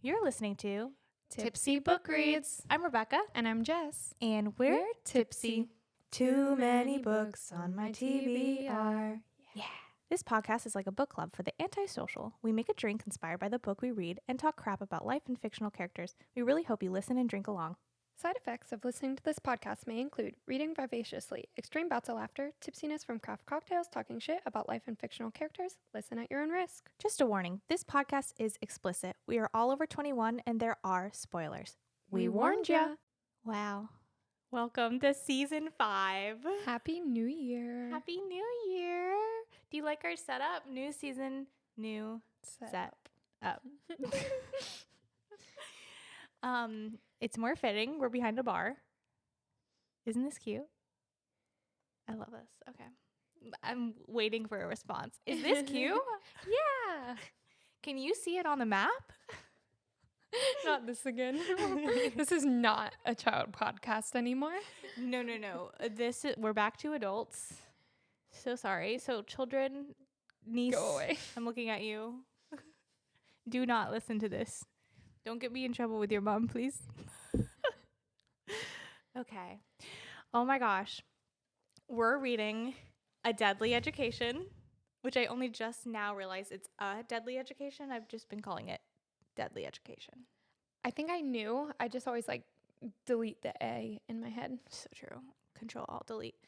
You're listening to Tipsy Book Reads. I'm Rebecca. And I'm Jess. And we're tipsy. Too many books on my TBR. Yeah. This podcast is like a book club for the antisocial. We make a drink inspired by the book we read and talk crap about life and fictional characters. We really hope you listen and drink along. Side effects of listening to this podcast may include reading vivaciously, extreme bouts of laughter, tipsiness from craft cocktails, talking shit about life and fictional characters. Listen at your own risk. Just a warning, this podcast is explicit. We are all over 21 and there are spoilers. We warned ya. Wow. Welcome to season 5. Happy New Year. Happy New Year. Do you like our setup? New season, new set up. It's more fitting. We're behind a bar. Isn't this cute? I love this. Okay. I'm waiting for a response. Is this cute? Yeah. Can you see it on the map? Not this again. This is not a child podcast anymore. No. We're back to adults. So sorry. So children, niece, go away. I'm looking at you. Do not listen to this. Don't get me in trouble with your mom, please. Okay. Oh my gosh. We're reading A Deadly Education, which I only just now realized it's A Deadly Education. I've just been calling it Deadly Education. I think I knew. I just always delete the A in my head. So true. Control Alt Delete.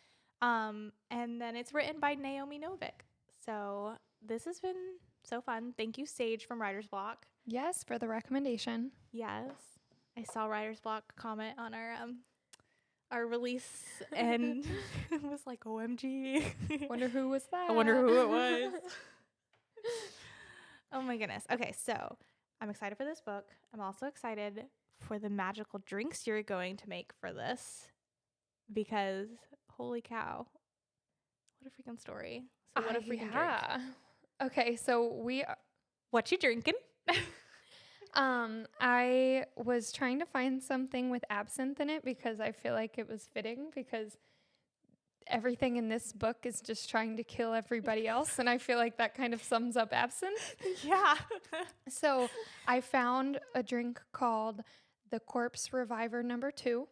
And then it's written by Naomi Novak. So this has been so fun. Thank you, Sage from Writer's Block. Yes, for the recommendation. Yes. I saw Writer's Block comment on our release and it was like, OMG. Wonder who was that? I wonder who it was. Oh my goodness. Okay, so I'm excited for this book. I'm also excited for the magical drinks you're going to make for this because holy cow. What a freaking story. So what a freaking drink. Okay, so What you drinking? I was trying to find something with absinthe in it because I feel like it was fitting because everything in this book is just trying to kill everybody else. And I feel like that kind of sums up absinthe. Yeah. So I found a drink called the Corpse Reviver No. 2.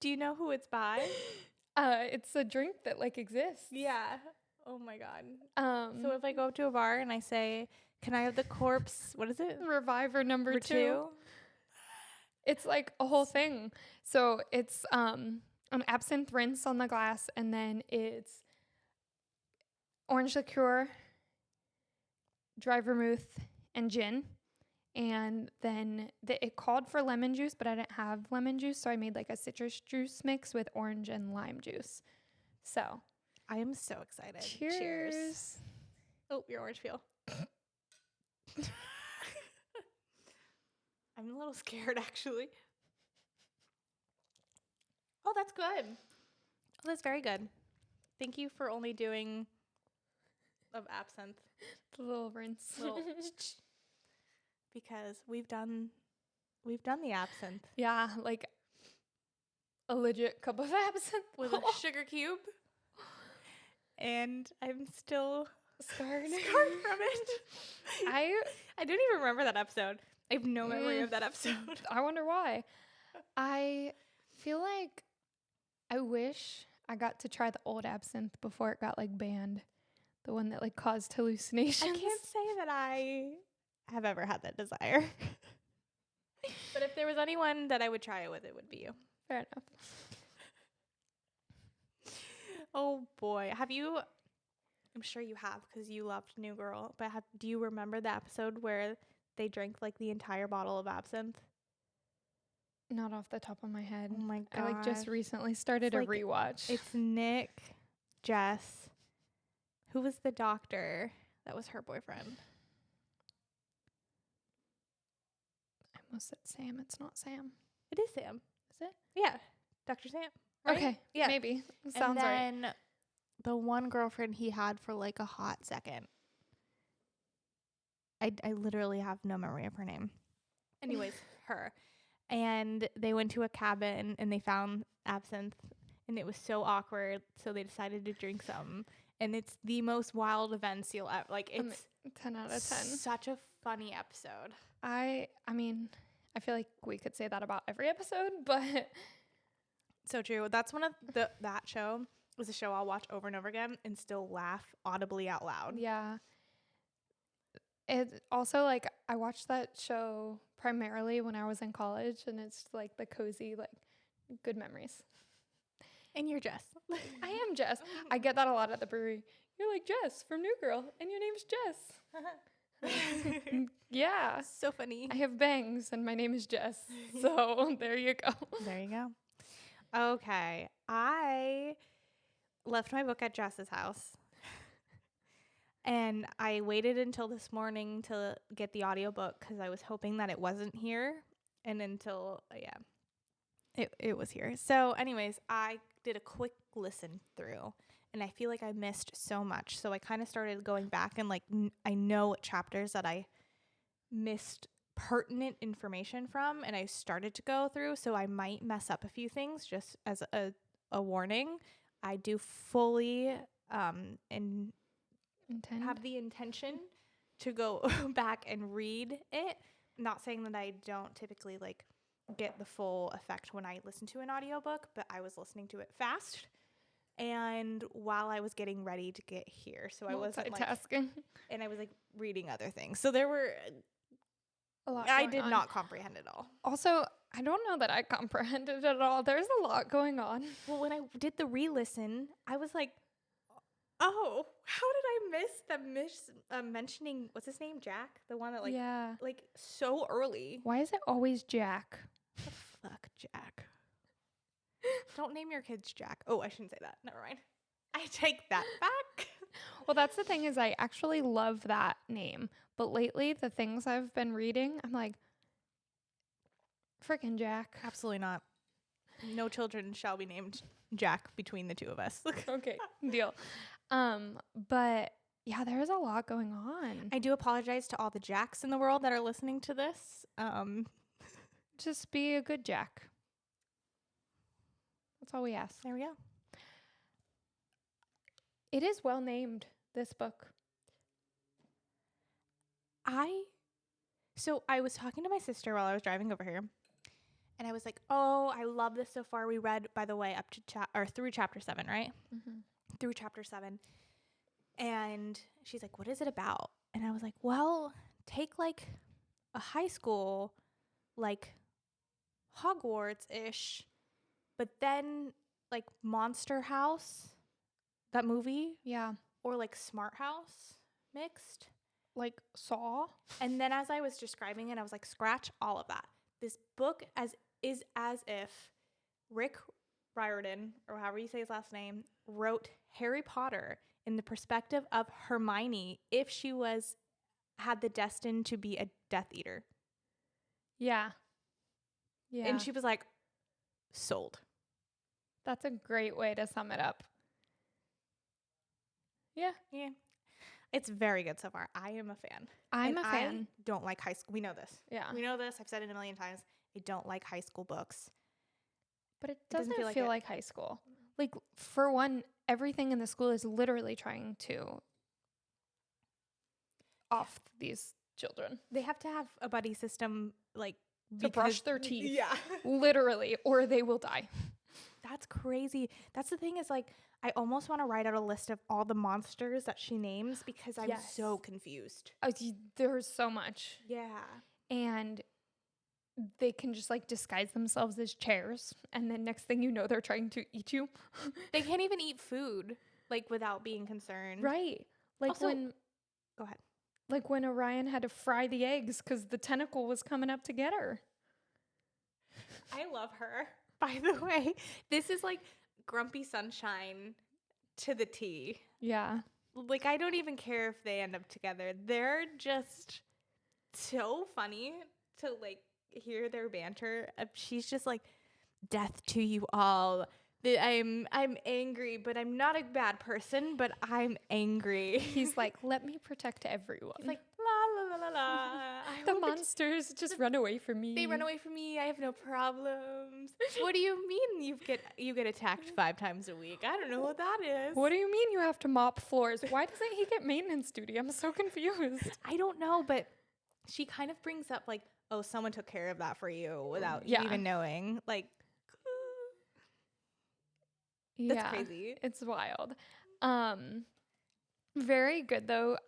Do you know who it's by? It's a drink that exists. Yeah. Oh my God. So if I go up to a bar and I say, can I have the corpse, what is it? Reviver No. 2. It's like a whole thing. So it's an absinthe rinse on the glass, and then it's orange liqueur, dry vermouth, and gin. And then it called for lemon juice, but I didn't have lemon juice, so I made a citrus juice mix with orange and lime juice. So I am so excited. Cheers. Oh, your orange peel. I'm a little scared, actually. Oh, that's good. Oh, that's very good. Thank you for only doing of absinthe. The little rinse. Because we've done the absinthe. Yeah, a legit cup of absinthe with a sugar cube. And I'm still scarred from it. I don't even remember that episode. I have no memory of that episode. I wonder why. I feel like I wish I got to try the old absinthe before it got banned. The one that caused hallucinations. I can't say that I have ever had that desire. But if there was anyone that I would try it with, it would be you. Fair enough. Oh boy. I'm sure you have because you loved New Girl, but do you remember the episode where they drank the entire bottle of absinthe? Not off the top of my head. Oh my god. I just recently started a rewatch. It's Nick, Jess. Who was the doctor? That was her boyfriend. I almost said Sam. It's not Sam. It is Sam. Is it? Yeah. Dr. Sam. Right? Okay. Yeah. Maybe. Sounds right. And then the one girlfriend he had for a hot second. I literally have no memory of her name. Anyways, her. And they went to a cabin and they found absinthe and it was so awkward. So they decided to drink some. And it's the most wild events you'll ever, 10 out of 10. Such a funny episode. I mean, I feel like we could say that about every episode, but So true. That's one of that show was a show I'll watch over and over again and still laugh audibly out loud. yeah. It also, like, I watched that show primarily when I was in college, and it's like the cozy, like, good memories. And you're Jess. I am Jess. I get that a lot at the brewery. You're like Jess from New Girl, and your name's Jess. Yeah. So funny. I have bangs, and my name is Jess. So there you go. There you go. Okay. I left my book at Jess's house. And I waited until this morning to get the audiobook because I was hoping that it wasn't here. And until, it was here. So anyways, I did a quick listen through. And I feel like I missed so much. So I kind of started going back and like, I know what chapters that I missed pertinent information from. And I started to go through. So I might mess up a few things just as a warning. I do fully have the intention to go back and read it. Not saying that I don't typically like get the full effect when I listen to an audiobook, but I was listening to it fast and while I was getting ready to get here. So I wasn't multitasking. And I was like reading other things. So there were a lot I did not comprehend it all. Also, I don't know that I comprehended it all. There's a lot going on. Well, when I did the re-listen, I was like, oh, how did I miss mentioning, what's his name? Jack? The one that like so early. Why is it always Jack? Fuck Jack. Don't name your kids Jack. Oh, I shouldn't say that. Never mind. I take that back. Well, that's the thing is I actually love that name. But lately, the things I've been reading, I'm like, frickin' Jack. Absolutely not. No children shall be named Jack between the two of us. Okay, deal. But yeah, there's a lot going on. I do apologize to all the Jacks in the world that are listening to this. Just be a good Jack. That's all we ask. There we go. It is well named, this book. So I was talking to my sister while I was driving over here, and I was like, "Oh, I love this so far." We read, by the way, up to through chapter 7, right? Mm-hmm. Through chapter 7, and she's like, "What is it about?" And I was like, "Well, take like a high school, like Hogwarts-ish, but then like Monster House, that movie, Yeah. or like Smart House mixed." Like Saw. And then as I was describing it, I was like, scratch all of that. This book is as if Rick Riordan, or however you say his last name, wrote Harry Potter in the perspective of Hermione if she had the destined to be a Death Eater. Yeah. Yeah. And she was like, sold. That's a great way to sum it up. Yeah. Yeah. It's very good so far. I am a fan. I'm a fan. I don't like high school. We know this. Yeah. We know this. I've said it a million times. I don't like high school books. But it doesn't feel it. like high school. Like, for one, everything in the school is literally trying to off these children. They have to have a buddy system, like, To brush their teeth. Yeah. Literally, or they will die. That's crazy. That's the thing is, like, I almost want to write out a list of all the monsters that she names because I'm so confused. There's so much. Yeah. And they can just, like, disguise themselves as chairs. And then next thing you know, they're trying to eat you. They can't even eat food, like, without being concerned. Right. Like, Also, when... Go ahead. Like when Orion had to fry the eggs because the tentacle was coming up to get her. I love her. By the way, this is like Grumpy Sunshine to the T. Yeah. Like, I don't even care if they end up together. They're just so funny to, like, hear their banter. She's just like, death to you all. I'm angry, but I'm not a bad person, but I'm angry. He's like, let me protect everyone. He's like, la, la, la, la, la. The monsters just run away from me. They run away from me. I have no problems. What do you mean you get attacked 5 times a week? I don't know what that is. What do you mean you have to mop floors? Why doesn't he get maintenance duty? I'm so confused. I don't know, but she kind of brings up like, oh, someone took care of that for you without you even knowing. Like, that's crazy. It's wild. Very good though.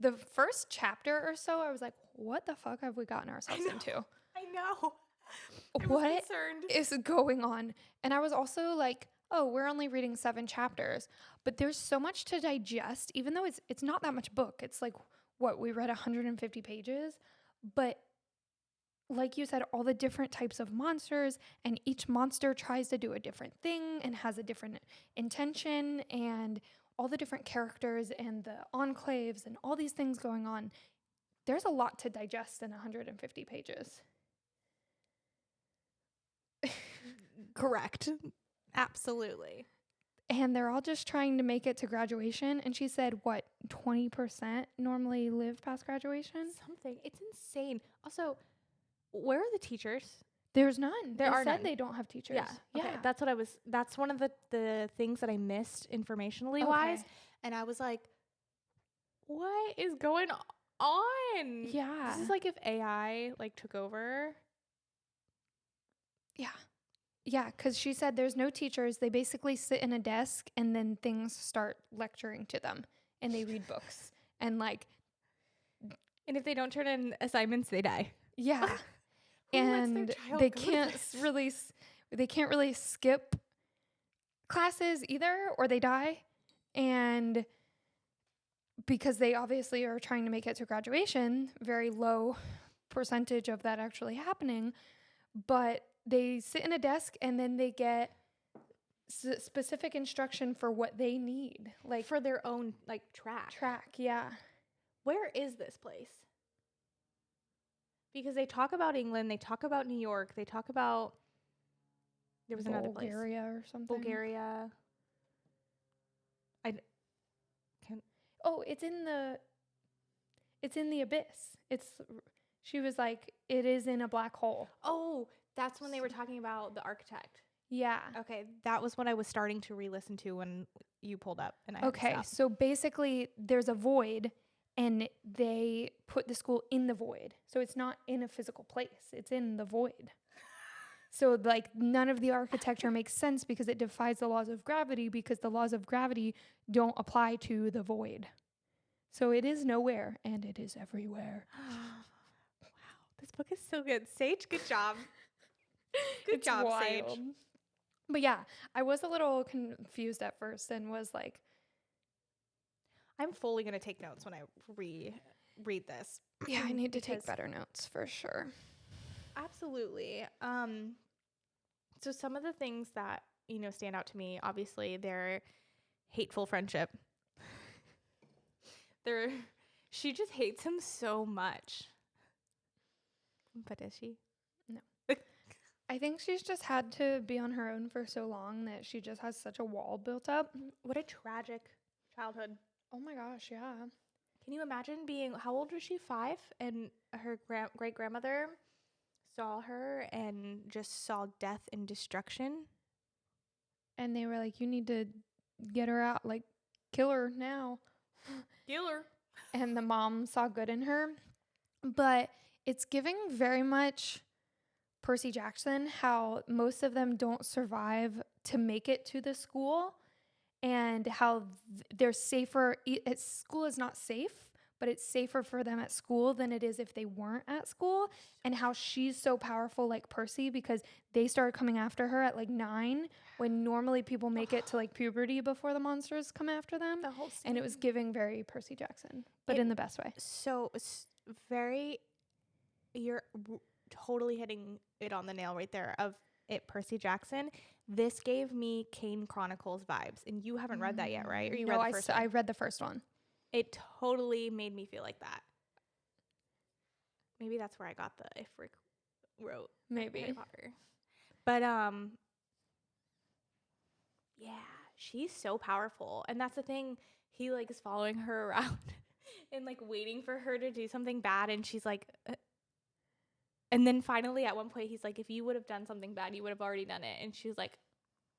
The first chapter or so, I was like, what the fuck have we gotten ourselves into? I know. What is going on? And I was also like, oh, we're only reading 7 chapters, but there's so much to digest, even though it's not that much book. It's like, what, we read 150 pages, but like you said, all the different types of monsters, and each monster tries to do a different thing and has a different intention, and all the different characters and the enclaves and all these things going on. There's a lot to digest in 150 pages. Correct. Absolutely. And they're all just trying to make it to graduation. And she said, what, 20% normally live past graduation? Something. It's insane. Also, where are the teachers? There's none. There are said none. They don't have teachers. Yeah. Okay. That's one of the things that I missed informationally wise. And I was like, what is going on? Yeah. This is like if AI like took over. Yeah. Yeah, because she said there's no teachers. They basically sit in a desk and then things start lecturing to them and they read books. And like, and if they don't turn in assignments, they die. Yeah. And they can't really skip classes either, or they die. And because they obviously are trying to make it to graduation, very low percentage of that actually happening, but they sit in a desk and then they get specific instruction for what they need, like for their own like track. Yeah. Where is this place? Because they talk about England, they talk about New York, they talk about, there was another place. Bulgaria or something. Bulgaria. It's in the abyss. She was like, it is in a black hole. Oh, that's when they were talking about the architect. Yeah. Okay, that was what I was starting to re-listen to when you pulled up. And so basically there's a void and they put the school in the void. So it's not in a physical place. It's in the void. So like none of the architecture makes sense because it defies the laws of gravity, because the laws of gravity don't apply to the void. So it is nowhere and it is everywhere. Wow, this book is so good. Sage, good job. Good job, wild. Sage. But yeah, I was a little confused at first and was like, I'm fully going to take notes when I read this. Yeah, I need to take better notes for sure. Absolutely. So some of the things that, stand out to me, obviously, their hateful friendship. She just hates him so much. But is she? No. I think she's just had to be on her own for so long that she just has such a wall built up. What a tragic childhood. Oh my gosh, yeah. Can you imagine how old was she? 5? And her great-grandmother saw her and just saw death and destruction. And they were like, you need to get her out, like, kill her now. Kill her. And the mom saw good in her. But it's giving very much Percy Jackson, how most of them don't survive to make it to the school, and how they're safer. School is not safe, but it's safer for them at school than it is if they weren't at school. And how she's so powerful, like Percy, because they started coming after her at like 9, when normally people make it to like puberty before the monsters come after them. The whole scene. And it was giving very Percy Jackson, but in the best way. So it's you're totally hitting it on the nail right there of it, Percy Jackson. This gave me Kane Chronicles vibes, and you haven't read that yet, right? Or you read the first one? I read the first one. It totally made me feel like that. Maybe that's where I got the if Rick wrote Harry Potter. But yeah, she's so powerful, and that's the thing. He like is following her around. and like waiting for her to do something bad, and she's like and then finally at one point he's like, if you would have done something bad, you would have already done it. And she's like,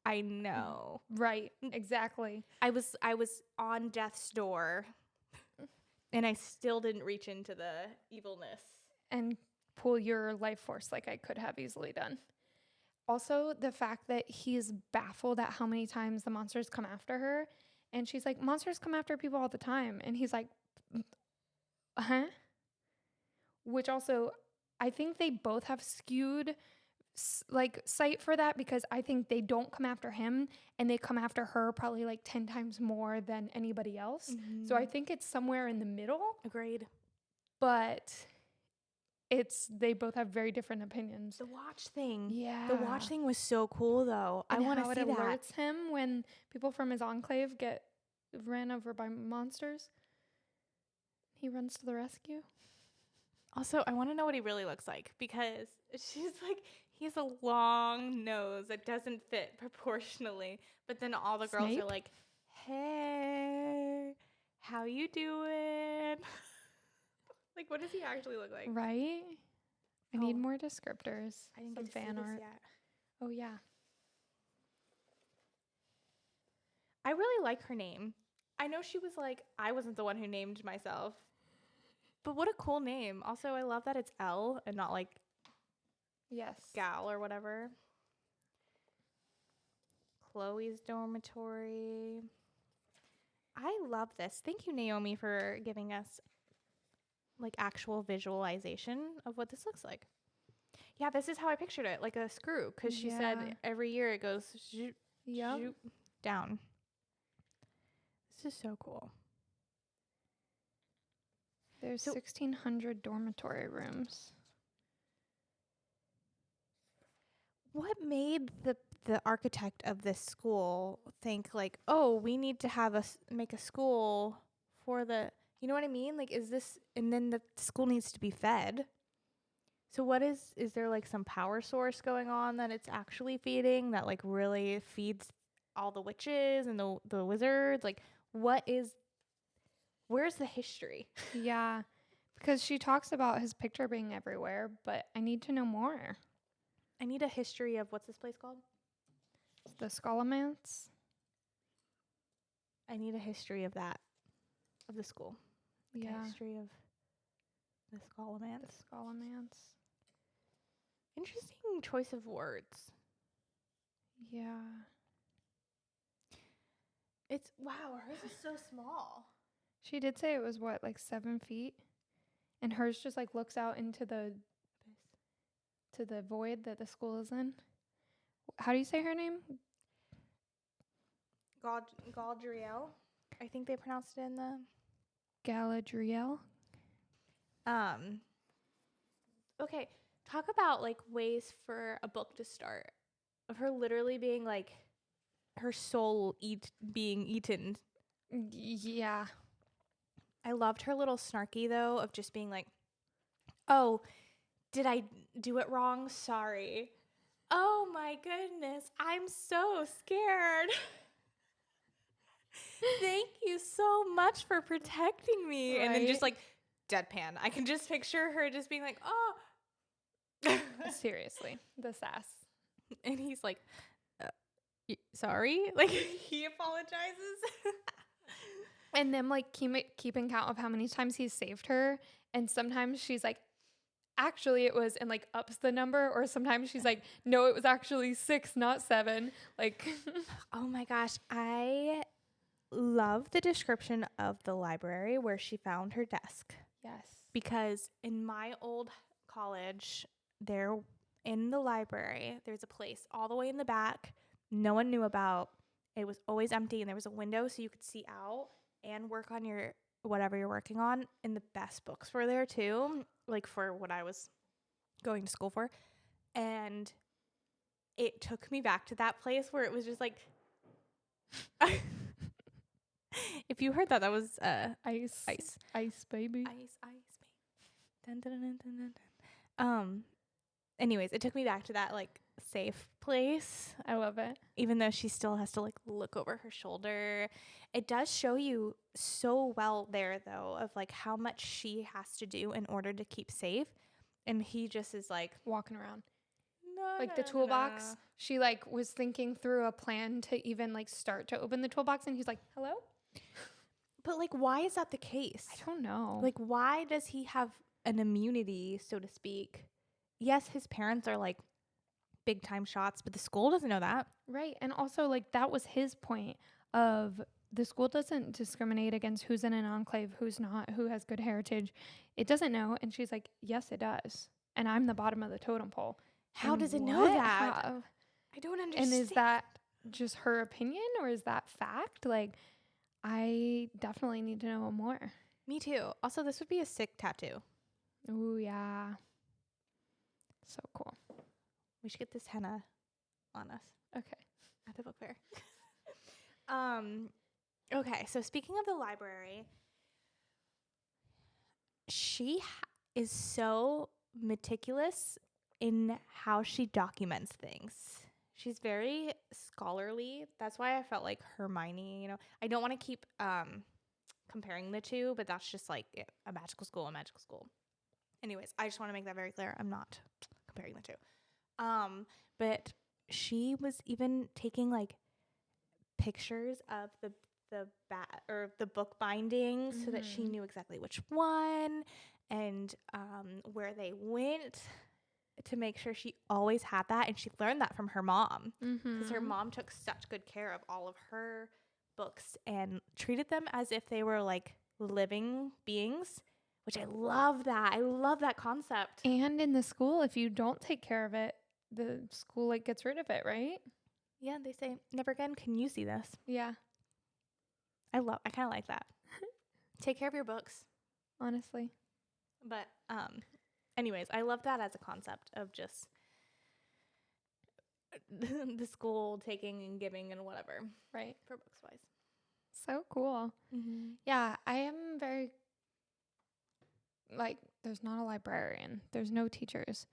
I know. Right. Exactly. I was on death's door and I still didn't reach into the evilness. And pull your life force like I could have easily done. Also, the fact that he's baffled at how many times the monsters come after her. And she's like, monsters come after people all the time. And he's like, huh? Which also, I think they both have skewed like sight for that, because I think they don't come after him and they come after her probably like 10 times more than anybody else. Mm-hmm. So I think it's somewhere in the middle. Agreed. But they both have very different opinions. The watch thing. Yeah. The watch thing was so cool though. And I want to see it that. alerts him when people from his enclave get ran over by monsters. He runs to the rescue. Also, I want to know what he really looks like, because she's like, he has a long nose that doesn't fit proportionally. But then all the girls Snape? are like, hey, how you doing? Like, what does he actually look like? Right? I need Oh. more descriptors. I didn't Some get to see fan this art. yet. Oh, yeah. I really like her name. I know she was like, I wasn't the one who named myself. But what a cool name. Also, I love that it's L and not like Yes. Gal or whatever. Chloe's dormitory. I love this. Thank you, Naomi, for giving us like actual visualization of what this looks like. Yeah, this is how I pictured it, like a screw, because she Yeah. said every year it goes zoop, Yep. zoop, down. This is so cool. There's So- 1,600 dormitory rooms. What made the architect of this school think like, oh, we need to have make a school for the, you know what I mean? Like, is this, and then the school needs to be fed. So what is there like some power source going on that it's actually feeding that like really feeds all the witches and the wizards? Like, where's the history? Yeah. Because she talks about his picture being everywhere, but I need to know more. I need a history of, what's this place called? The Scholomance? I need a history of that, of the school. Like Yeah. a history of the The Scholomance. Scholomance. Interesting choice of words. Yeah. It's, wow, hers is so small. She did say it was what, like 7 feet? And hers just like looks out into the void that the school is in. How do you say her name? Galadriel. I think they pronounced it in the Galadriel. Okay, talk about like ways for a book to start, of her literally being like her soul being eaten. Yeah. I loved her little snarky though, of just being like, oh, did I do it wrong? Sorry. Oh my goodness, I'm so scared. Thank you so much for protecting me. And then just like deadpan. I can just picture her just being like, oh. Seriously. The sass. And he's like, sorry? Like, he apologizes. And then like keeping count of how many times he's saved her. And sometimes she's like, actually it was, and like ups the number. Or sometimes she's like, no, it was actually 6, not 7. Like, Oh my gosh. I love the description of the library where she found her desk. yes. Because in my old college, there in the library, there's a place all the way in the back no one knew about. It was always empty, and there was a window so you could see out and work on your whatever you're working on. And the best books were there too, like for what I was going to school for. And it took me back to that place where it was just like if you heard that was Ice. ice. Ice, baby. Ice, baby. Dun, dun, dun, dun, dun, dun. Anyways, it took me back to that like safe place, I love it. even though she still has to like look over her shoulder. It does show you so well there though of like how much she has to do in order to keep safe, and he just is like Walking around. no, Like the toolbox, she like was thinking through a plan to even like start to open the toolbox, and he's like, hello? But like, why is that the case? I don't know. Like, why does he have an immunity, so to speak? Yes, his parents are like big time shots, but the school doesn't know that. Right. And also, like, that was his point of the school doesn't discriminate against who's in an enclave, who's not, who has good heritage. It doesn't know. And she's like, yes, it does. And I'm the bottom of the totem pole. How And does it know what? that? How- I don't understand. And is that just her opinion or is that fact? Like, I definitely need to know more. Me too. Also, this would be a sick tattoo. Ooh, yeah. So cool. We should get this henna on us Okay. at the book fair. Okay, so speaking of the library, she is so meticulous in how she documents things. She's very scholarly. That's why I felt like Hermione, you know. I don't want to keep comparing the two, but that's just like a magical school, a magical school. Anyways, I just want to make that very clear. I'm not comparing the two. But she was even taking like pictures of the book bindings so that she knew exactly which one and where they went, to make sure she always had that. And she learned that from her mom, because her mom took such good care of all of her books and treated them as if they were like living beings, which I love that. I love that concept. And in the school, if you don't take care of it, the school like gets rid of it, right? Yeah, they say, never again can you see this. Yeah, I kind of like that. Take care of your books. honestly. But anyways, I love that as a concept of just the school taking and giving and whatever. Right. For books wise. So cool. Yeah, I am very, like, there's not a librarian. There's no teachers.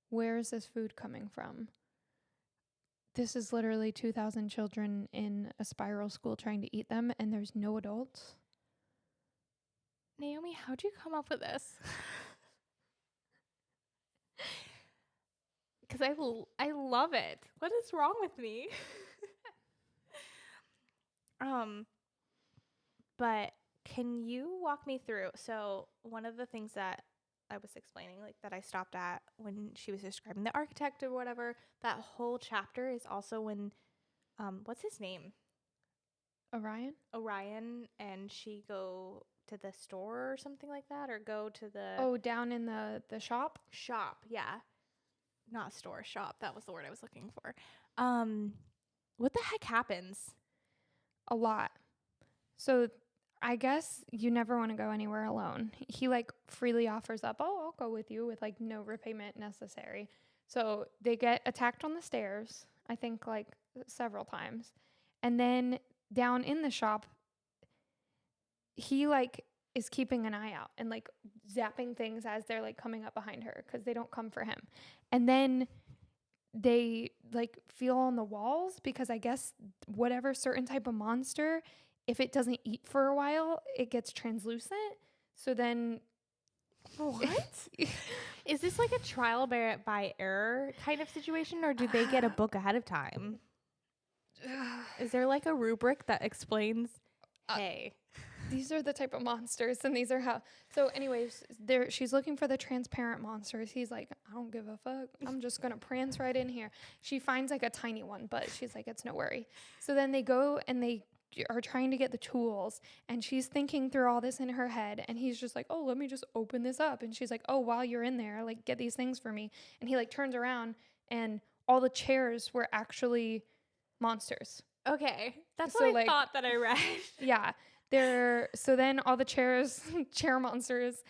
Where is this food coming from? This is literally 2,000 children in a spiral school trying to eat them, and there's no adults. Naomi, how'd you come up with this? Because I love it. What is wrong with me? But can you walk me through? So one of the things that I was explaining, like that I stopped at when she was describing the architect or whatever, that whole chapter is also when, what's his name? Orion and she go to the store or something like that, or go to the Down in the shop? shop. Yeah. Not store, shop. That was the word I was looking for. What the heck happens? A lot. So I guess you never want to go anywhere alone. He like freely offers up, I'll go with you with like no repayment necessary. So they get attacked on the stairs, I think like several times. And then down in the shop, he like is keeping an eye out and like zapping things as they're like coming up behind her because they don't come for him. And then they like feel on the walls because I guess whatever certain type of monster, if it doesn't eat for a while, it gets translucent. So then What? Is this like a trial by error kind of situation, or do they get a book ahead of time? Is there like a rubric that explains, hey, these are the type of monsters and these are how. So anyways, she's looking for the transparent monsters. He's like, I don't give a fuck. I'm just going to prance right in here. She finds like a tiny one, but she's like, it's no worry. So then they go and they are trying to get the tools, and she's thinking through all this in her head, and he's just like, oh, let me just open this up. And she's like, oh, while you're in there, like get these things for me. And he like turns around and all the chairs were actually monsters. okay, that's So, what I like- thought that I read. Yeah. So then all the chair monsters,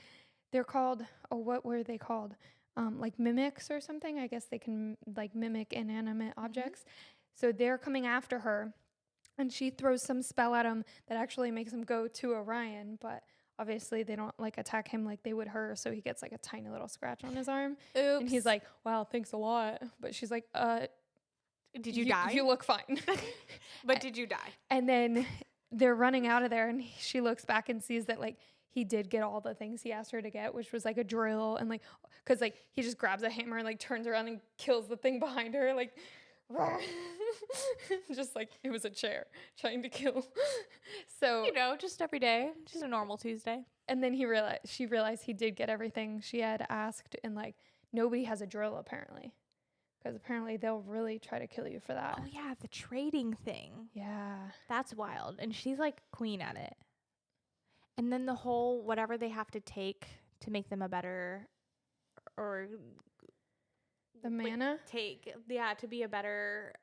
they're called, what were they called? Like mimics or something. I guess they can like mimic inanimate objects. So they're coming after her, and she throws some spell at him that actually makes him go to Orion. But obviously they don't like attack him like they would her. So he gets like a tiny little scratch on his arm. Oops. And he's like, wow, thanks a lot. But she's like, did you die? You look fine. But did you die? And then they're running out of there, and she looks back and sees that like he did get all the things he asked her to get, which was like a drill and like, cause like he just grabs a hammer and like turns around and kills the thing behind her, like just like it was a chair trying to kill. So, you know, just every day, just a normal Tuesday. and then she realized he did get everything she had asked, and like nobody has a drill apparently, because apparently they'll really try to kill you for that. Oh yeah, the trading thing. Yeah, That's wild. And she's like queen at it. And then the whole whatever they have to take to make them a better, or the mana to be a better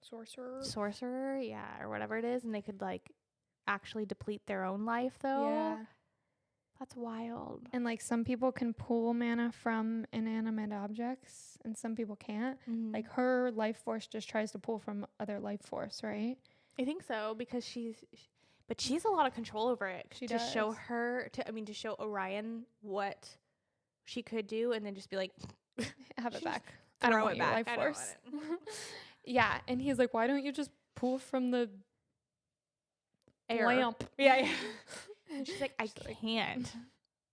sorcerer, yeah, or whatever it is, and they could like actually deplete their own life though. Yeah. That's wild. And like some people can pull mana from inanimate objects and some people can't. Mm-hmm. Like her life force just tries to pull from other life force, right? I think so, because but she's a lot of control over it. She to does. show Orion what she could do, and then just be like, have it back. I don't want want your back. life I don't force. want it. Yeah, and he's like, why don't you just pull from the Air. lamp? Yeah. And she's like, I can't.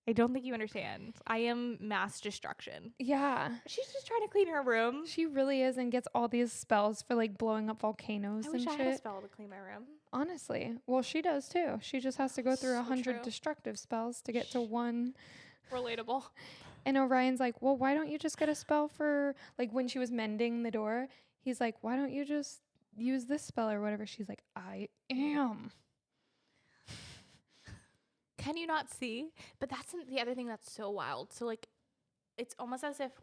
I don't think you understand. I am mass destruction. Yeah. She's just trying to clean her room. She really is, and gets all these spells for like blowing up volcanoes I and wish shit. I had a spell to clean my room. Honestly. Well, she does too. She just has to go through So 100 true. destructive spells to get to one. Relatable. And Orion's like, well, why don't you just get a spell for, like, when she was mending the door, he's like, why don't you just use this spell or whatever? She's like, I am. Can you not see? But that's the other thing that's so wild. So, like, it's almost as if,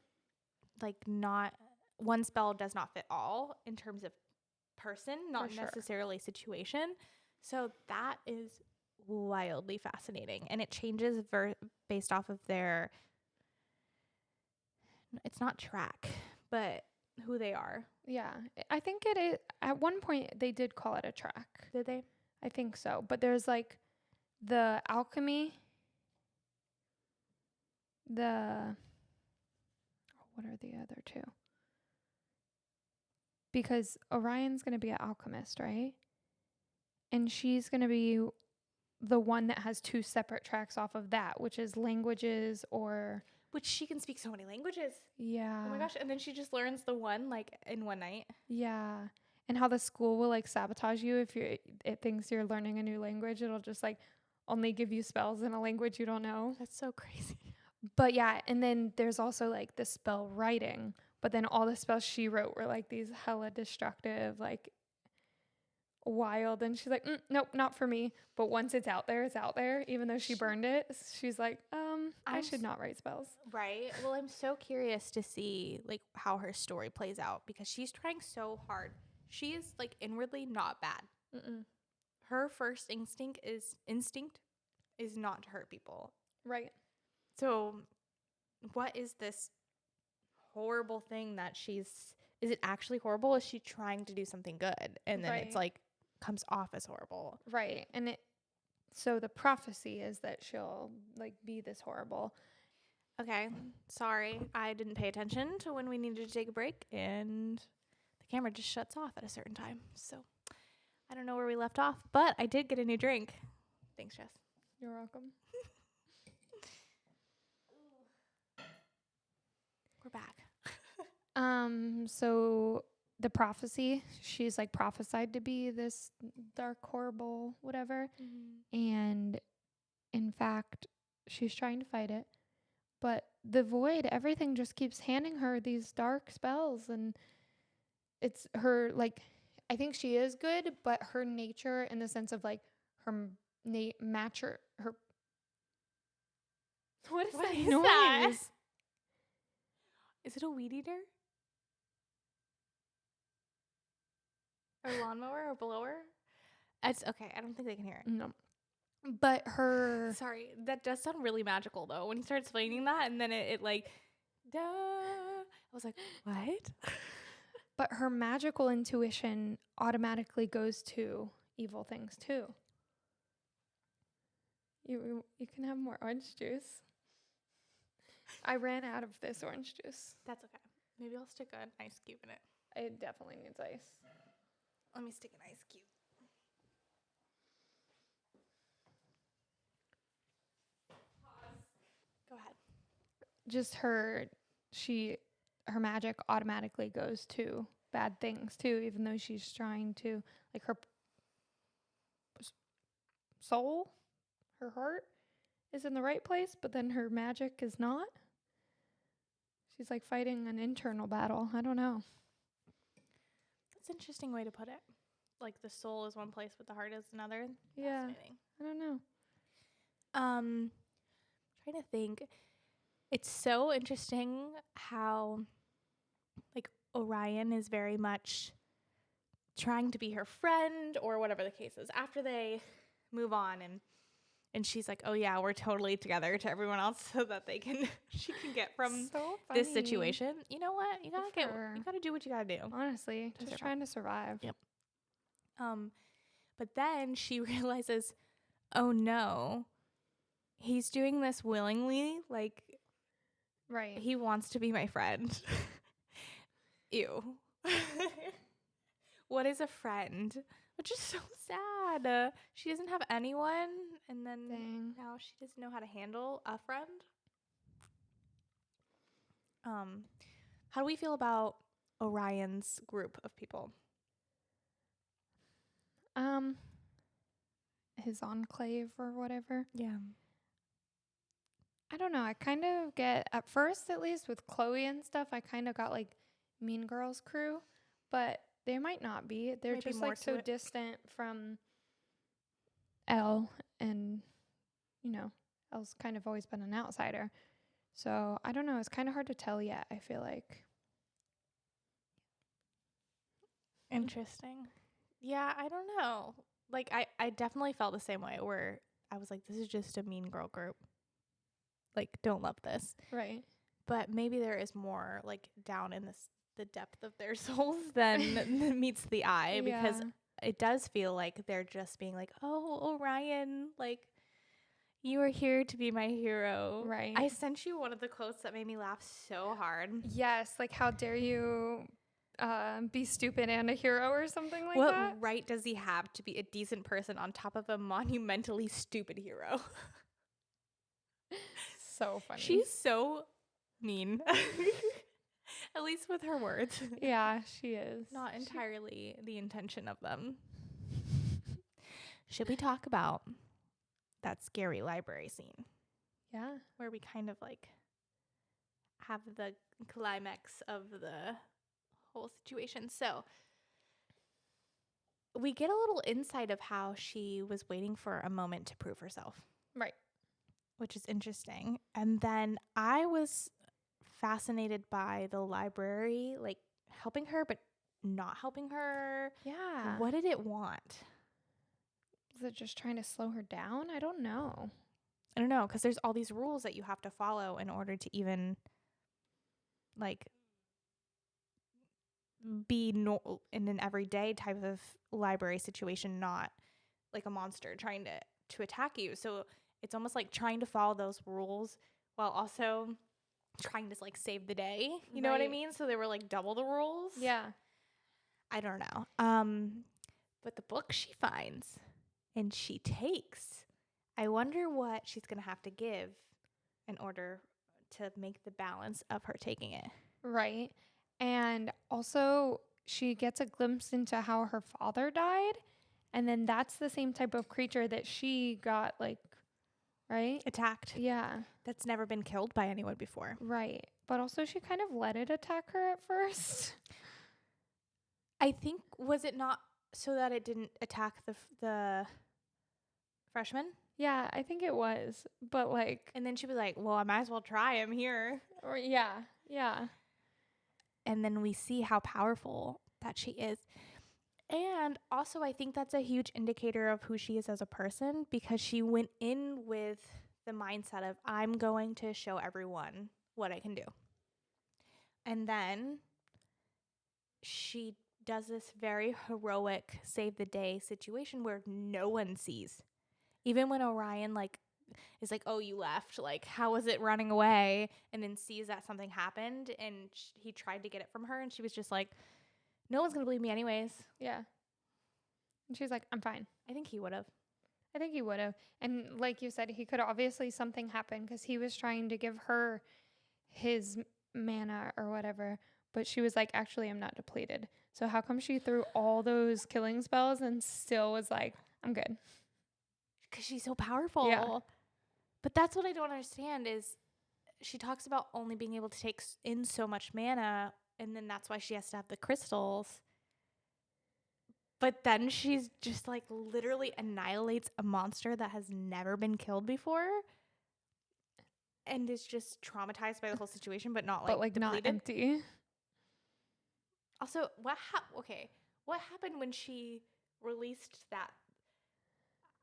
like, not one spell does not fit all in terms of person, not necessarily situation. So that is wildly fascinating. And it changes based off of their, it's not track, but who they are. Yeah. I think it is. At one point, they did call it a track. Did they? I think so. But there's, like, the alchemy, what are the other two? Because Orion's going to be an alchemist, right? And she's going to be the one that has two separate tracks off of that, which is languages or... Which she can speak so many languages. Yeah. Oh my gosh. And then she just learns the one, like, in one night. Yeah. And how the school will, like, sabotage you if it thinks you're learning a new language. It'll just, like, only give you spells in a language you don't know. That's so crazy. But yeah, and then there's also like the spell writing, but then all the spells she wrote were like these hella destructive, like wild. And she's like, nope, not for me. But once it's out there, even though she burned it, she's like, I should not write spells. Right. Well, I'm so curious to see like how her story plays out, because she's trying so hard. She is like inwardly not bad. Mm-mm. Her first instinct is not to hurt people. Right. So what is this horrible thing that is it actually horrible? Is she trying to do something good? And then it's like comes off as horrible. Right. And so the prophecy is that she'll like be this horrible. Okay. Sorry. I didn't pay attention to when we needed to take a break, and the camera just shuts off at a certain time. So I don't know where we left off, but I did get a new drink. Thanks, Jess. You're welcome. We're back. So the prophecy, she's like prophesied to be this dark, horrible, whatever. Mm-hmm. And in fact, she's trying to fight it. But the void, everything just keeps handing her these dark spells. And it's her, like, I think she is good, but her nature in the sense of like her her. What is that noise? That? Is it a weed eater? Or lawnmower or blower? It's okay. I don't think they can hear it. No. But her... Sorry. That does sound really magical, though. When he started explaining that, and then it like... Duh. I was like, what? But her magical intuition automatically goes to evil things, too. You can have more orange juice. I ran out of this orange juice. That's okay. Maybe I'll stick an ice cube in it. It definitely needs ice. Let me stick an ice cube. Go ahead. Just her magic automatically goes to bad things too, even though she's trying to, like, her soul, her heart is in the right place, but then her magic is not. She's like fighting an internal battle. I don't know. That's an interesting way to put it. Like the soul is one place, but the heart is another. Yeah. Fascinating. I don't know. Trying to think. It's so interesting how, like, Orion is very much trying to be her friend or whatever the case is after they move on, and she's like, oh yeah, we're totally together to everyone else so that she can get from this situation. You know what? You gotta do what you gotta do. Honestly, just trying to survive. Yep. But then she realizes, oh no, he's doing this willingly. Like, right. He wants to be my friend. Ew. What is a friend? Which is so sad. She doesn't have anyone, and then now she doesn't know how to handle a friend. How do we feel about Orion's group of people? His enclave or whatever. Yeah. I don't know. I kind of get, at first at least with Chloe and stuff, I kind of got like Mean Girls crew, but they might not be. They're Might be just more like to so it. distant from Elle, and you know, Elle's kind of always been an outsider. So I don't know. It's kind of hard to tell yet, I feel like. Interesting. Yeah, I don't know. Like, I definitely felt the same way where I was like, this is just a mean girl group. Like, don't love this. Right. But maybe there is more, like, down in the depth of their souls than meets the eye. Because it does feel like they're just being like, oh, Orion, like, you are here to be my hero. Right. I sent you one of the quotes that made me laugh so hard. Yes, like, how dare you be stupid and a hero or something like that? What right does he have to be a decent person on top of a monumentally stupid hero? So funny. She's so mean. At least with her words. Yeah, she is. Not entirely the intention of them. Should we talk about that scary library scene? Yeah. Where we kind of like have the climax of the whole situation. So we get a little insight of how she was waiting for a moment to prove herself. Right. Which is interesting. And then I was fascinated by the library, like helping her, but not helping her. Yeah. What did it want? Was it just trying to slow her down? I don't know. I don't know, because there's all these rules that you have to follow in order to even, like, be in an everyday type of library situation, not like a monster trying to attack you. So it's almost like trying to follow those rules while also trying to like save the day. You know what I mean? So they were like double the rules. Yeah. I don't know. But the book she finds and she takes, I wonder what she's going to have to give in order to make the balance of her taking it. Right. And also she gets a glimpse into how her father died. And then that's the same type of creature that she got, like, right? Attacked. Yeah. That's never been killed by anyone before. Right. But also she kind of let it attack her at first. I think, was it not so that it didn't attack the freshman? Yeah, I think it was. But like. And then she was like, well, I might as well try him here. Or yeah. Yeah. And then we see how powerful that she is. And also, I think that's a huge indicator of who she is as a person, because she went in with the mindset of, I'm going to show everyone what I can do. And then she does this very heroic save the day situation where no one sees. Even when Orion like is like, oh, you left. Like, how was it running away? And then sees that something happened and he tried to get it from her. And she was just like, no one's going to believe me anyways. Yeah. And she's like, I'm fine. I think he would have. I think he would have. And like you said, he could obviously something happened because he was trying to give her his mana or whatever. But she was like, actually, I'm not depleted. So how come she threw all those killing spells and still was like, I'm good? Because she's so powerful. Yeah. But that's what I don't understand is she talks about only being able to take in so much mana. And then that's why she has to have the crystals. But then she's just like literally annihilates a monster that has never been killed before. And is just traumatized by the whole situation, but not like not depleted. empty. Also, what happened when she released that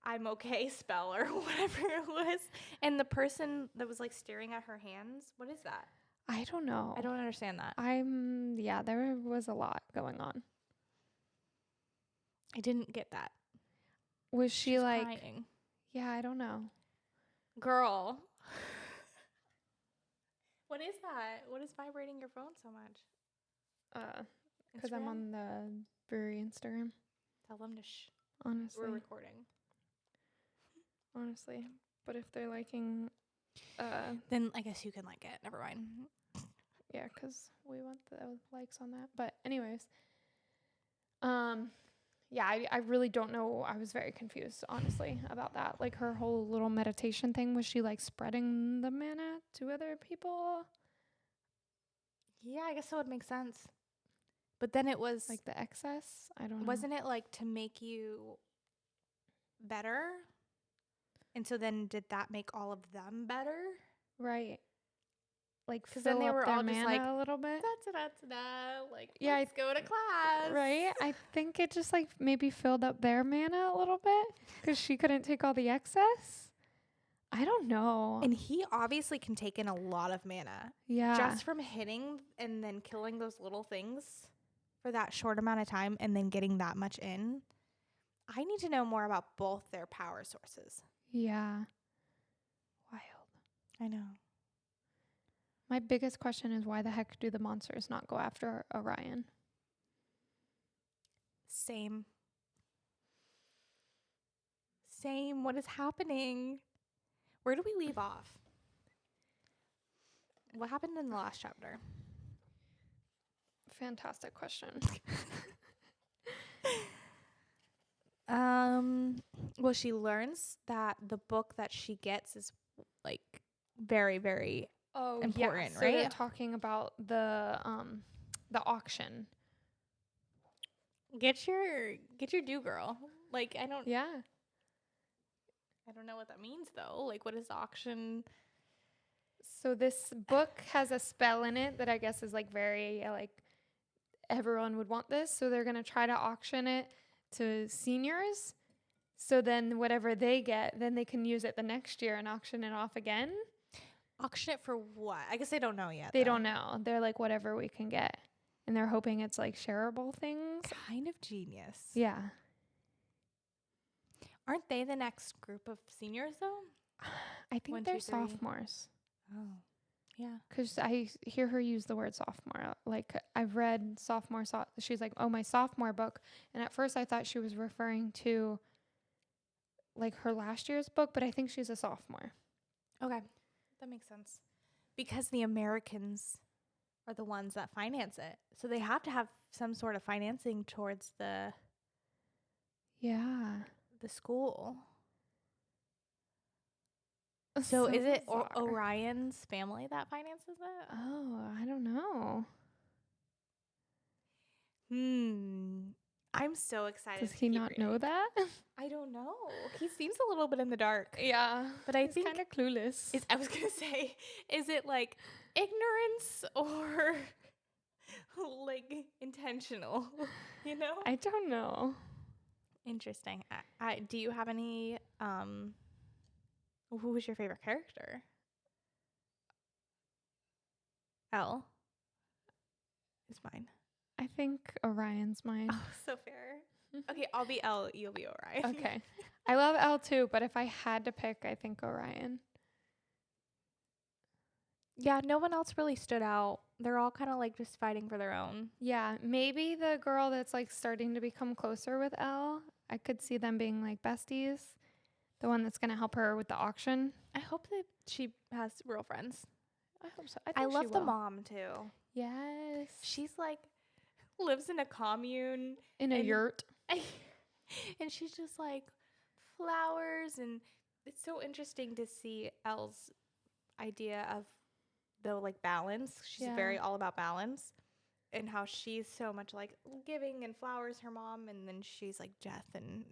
I'm okay spell or whatever it was? And the person that was like staring at her hands, what is that? I don't know. I don't understand that. There was a lot going on. I didn't get that. Was she like crying? Yeah, I don't know. Girl. What is that? What is vibrating your phone so much? Because I'm on the brewery Instagram. Tell them to honestly. We're recording. Honestly. But if they're liking then I guess you can like it. Never mind. Yeah, because we want the likes on that. But anyways. Yeah, I really don't know. I was very confused, honestly, about that. Like her whole little meditation thing. Was she like spreading the mana to other people? Yeah, I guess that would make sense. But then it was like the excess. I don't know. Wasn't it like to make you better? And so then did that make all of them better? Right. Like because then they were all just like a little bit. Like yeah, let's go to class. Right. I think it just like maybe filled up their mana a little bit because she couldn't take all the excess. I don't know. And he obviously can take in a lot of mana. Yeah. Just from hitting and then killing those little things for that short amount of time and then getting that much in. I need to know more about both their power sources. Yeah. Wild. I know. My biggest question is why the heck do the monsters not go after Orion? Same. What is happening? Where do we leave off? What happened in the last chapter? Fantastic question. Well, she learns that the book that she gets is like very, very important, so right? they're talking about the auction. Get your due, girl. Like I don't know what that means though. Like what is the auction? So this book has a spell in it that I guess is like very like everyone would want this. So they're going to try to auction it to seniors. So then whatever they get, then they can use it the next year and auction it off again. Auction it for what? I guess they don't know yet. They don't know. They're like whatever we can get. And they're hoping it's like shareable things. Kind of genius. Yeah. Aren't they the next group of seniors though? I think they're sophomores. Oh. Yeah. Because I hear her use the word sophomore. Like I've read sophomore. She's like, oh, my sophomore book. And at first I thought she was referring to like her last year's book, but I think she's a sophomore. Okay. That makes sense. Because the Americans are the ones that finance it. So they have to have some sort of financing towards the school. So is it Orion's family that finances it? Oh, I don't know. I'm so excited. Does he not know that? I don't know. He seems a little bit in the dark. Yeah. But I think kind of clueless. I was going to say, is it like ignorance or like intentional? You know? I don't know. Interesting. Do you have any who was your favorite character? Elle is mine. I think Orion's mine. Oh, so fair. Okay, I'll be Elle, you'll be Orion. Okay. I love Elle too, but if I had to pick, I think Orion. Yeah, no one else really stood out. They're all kind of like just fighting for their own. Yeah, maybe the girl that's like starting to become closer with Elle. I could see them being like besties. The one that's going to help her with the auction. I hope that she has real friends. I hope so. I I think she love the will. mom too. Yes. She's like lives in a commune In a and- yurt. and she's just like flowers, and it's so interesting to see Elle's idea of the like balance. She's very all about balance, and how she's so much like giving and flowers her mom, and then she's like death and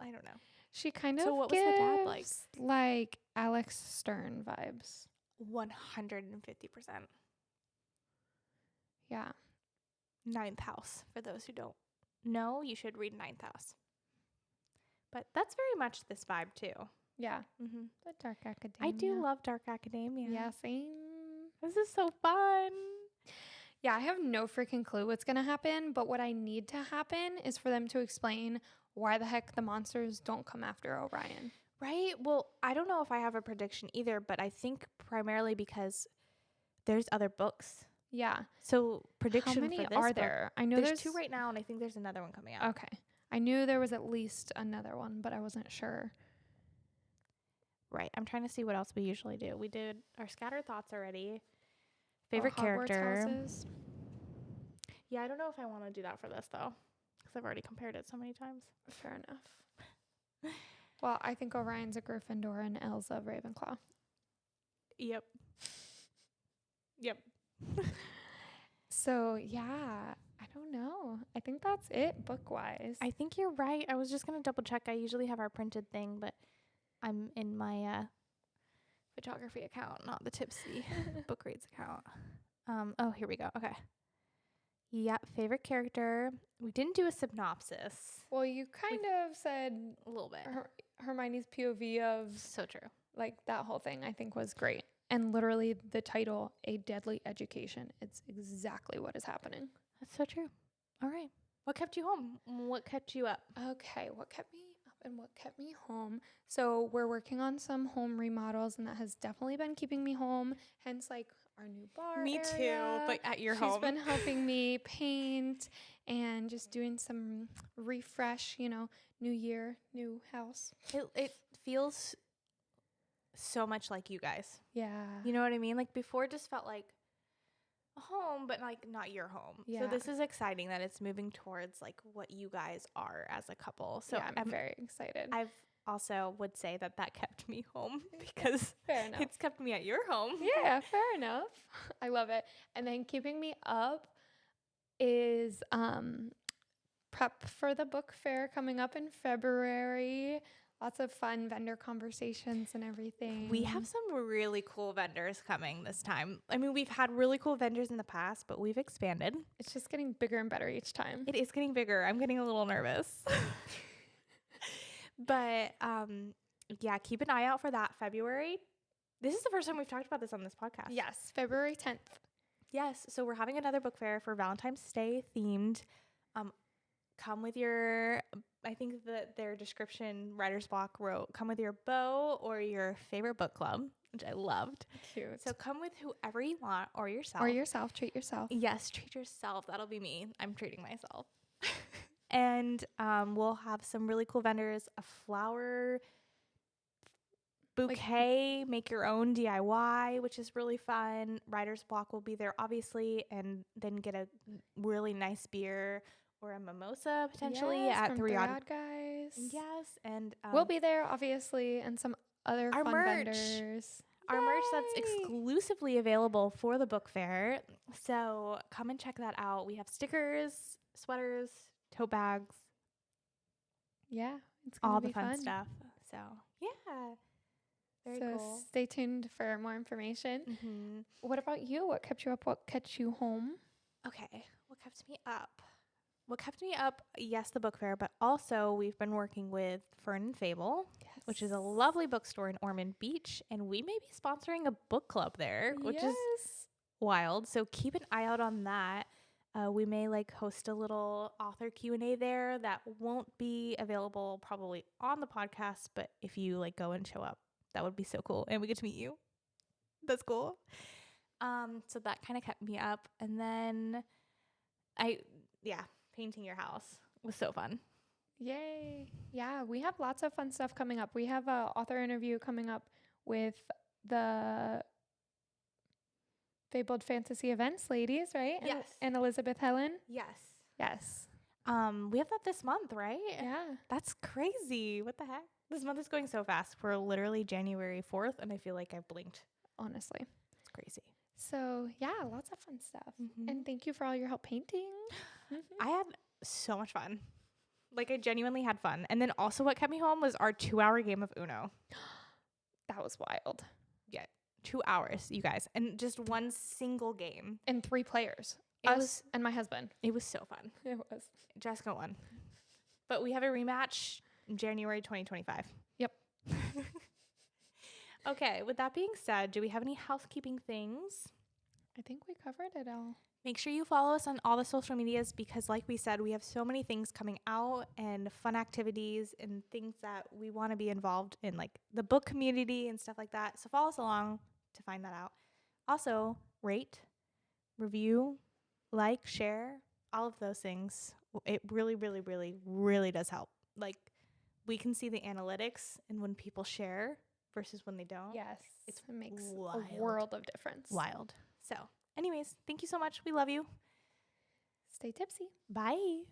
I don't know. She kind of So what was gives the dad like? Like Alex Stern vibes. 150%. Yeah. Ninth House. For those who don't know, you should read Ninth House. But that's very much this vibe too. Yeah. Mm-hmm. The Dark Academia. I do love Dark Academia. Yeah, same. This is so fun. Yeah, I have no freaking clue what's going to happen, but what I need to happen is for them to explain why the heck the monsters don't come after Orion. Right? Well, I don't know if I have a prediction either, but I think primarily because there's other books. Yeah. So prediction How many for this are book, there? I know there's 2 right now, and I think there's another one coming out. Okay. I knew there was at least another one, but I wasn't sure. Right. I'm trying to see what else we usually do. We did our scattered thoughts already. Favorite Hogwarts character. houses. Yeah, I don't know if I want to do that for this though, because I've already compared it so many times. Fair enough. Well, I think Orion's a Gryffindor and Elle's a Ravenclaw. Yep. Yep. So, yeah, I don't know. I think that's it book-wise. I think you're right. I was just going to double check. I usually have our printed thing, but I'm in my photography account, not the Tipsy book reads account. Oh, here we go. Okay. Yeah, favorite character. We didn't do a synopsis. Well, you kind of said A little bit. Hermione's POV of So true. like that whole thing I think was great. And literally the title, A Deadly Education. It's exactly what is happening. That's so true. All right. What kept you home? What kept you up? Okay, what kept me up and what kept me home? So we're working on some home remodels, and that has definitely been keeping me home. Hence, like our new bar Me area. too, but at your She's home. been helping me paint and just doing some refresh. You know, new year, new house. It feels so much like you guys. Yeah. You know what I mean? Like before it just felt like a home, but like not your home. Yeah. So this is exciting that it's moving towards like what you guys are as a couple. So yeah, I'm very excited. I've also would say that kept me home because Fair enough. it's kept me at your home. Yeah, fair enough. I love it. And then keeping me up is prep for the book fair coming up in February. Lots of fun vendor conversations and everything. We have some really cool vendors coming this time. I mean, we've had really cool vendors in the past, but we've expanded. It's just getting bigger and better each time. It is getting bigger. I'm getting a little nervous. But yeah, keep an eye out for that February. This is the first time we've talked about this on this podcast. Yes, February 10th. Yes. So we're having another book fair for Valentine's Day themed. Come with your, I think that their description, Writer's Block wrote, come with your beau or your favorite book club, which I loved. Cute. So come with whoever you want or yourself. Or yourself. Treat yourself. Yes, treat yourself. That'll be me. I'm treating myself. And we'll have some really cool vendors, a flower bouquet, make your own DIY, which is really fun. Writer's Block will be there, obviously, and then get a really nice beer or a mimosa potentially Yes, at from 3 Odd Guys. Yes, and We'll be there, obviously, and some other our fun merch. vendors. Our merch that's Yay! exclusively available for the book fair. So come and check that out. We have stickers, sweaters, tote bags, Yeah, it's gonna all be the fun stuff. So yeah, very so cool. stay tuned for more information. Mm-hmm. What about you? What kept you up? What kept you home? Okay, what kept me up? What kept me up? Yes, the book fair, but also we've been working with Fern and Fable, which is a lovely bookstore in Ormond Beach, and we may be sponsoring a book club there, which is wild. So keep an eye out on that. We may like host a little author Q&A there that won't be available probably on the podcast, but if you like go and show up, that would be so cool. And we get to meet you. That's cool. So that kind of kept me up. And then painting your house was so fun. Yay. Yeah, we have lots of fun stuff coming up. We have a author interview coming up with the Fabled Fantasy Events ladies, right? Yes. And Elizabeth Helen. Yes. Yes. We have that this month, right? Yeah. That's crazy. What the heck? This month is going so fast. We're literally January 4th, and I feel like I've blinked. Honestly. It's crazy. So, yeah, lots of fun stuff. Mm-hmm. And thank you for all your help painting. I had so much fun. Like, I genuinely had fun. And then also what kept me home was our 2-hour game of Uno. That was wild. Yeah, 2 hours, you guys. And just one single game. And 3 players. It Us was, and my husband. It was so fun. It was. Jessica won. But we have a rematch in January 2025. Yep. Okay, with that being said, do we have any housekeeping things? I think we covered it all. Make sure you follow us on all the social medias because like we said, we have so many things coming out and fun activities and things that we want to be involved in, like the book community and stuff like that. So follow us along to find that out. Also, rate, review, like, share, all of those things. It really, really, really, really does help. Like, we can see the analytics and when people share versus when they don't. Yes. It makes wild. a world of difference. Wild. So, anyways, thank you so much. We love you. Stay tipsy. Bye.